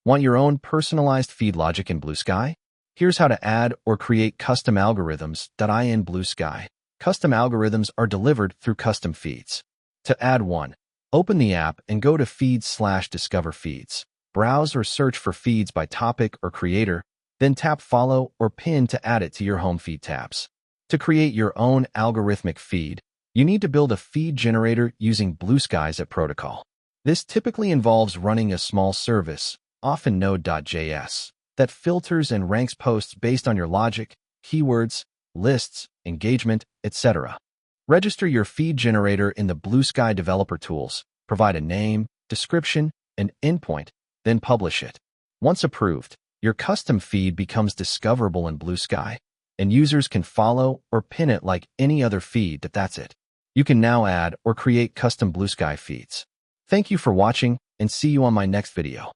Want your own personalized feed logic in Bluesky? Here's how to add or create custom algorithms. In Bluesky, custom algorithms are delivered through custom feeds. To add one, open the app and go to feeds/discover feeds. Browse or search for feeds by topic or creator, then tap follow or pin to add it to your home feed tabs. To create your own algorithmic feed, you need to build a feed generator using Bluesky's protocol. This typically involves running a small service, often Node.js, that filters and ranks posts based on your logic, keywords, lists, engagement, etc. Register your feed generator in the Bluesky developer tools, provide a name, description, and endpoint, then publish it. Once approved, your custom feed becomes discoverable in Bluesky, and users can follow or pin it like any other feed. That's it. You can now add or create custom Bluesky feeds. Thank you for watching, and see you on my next video.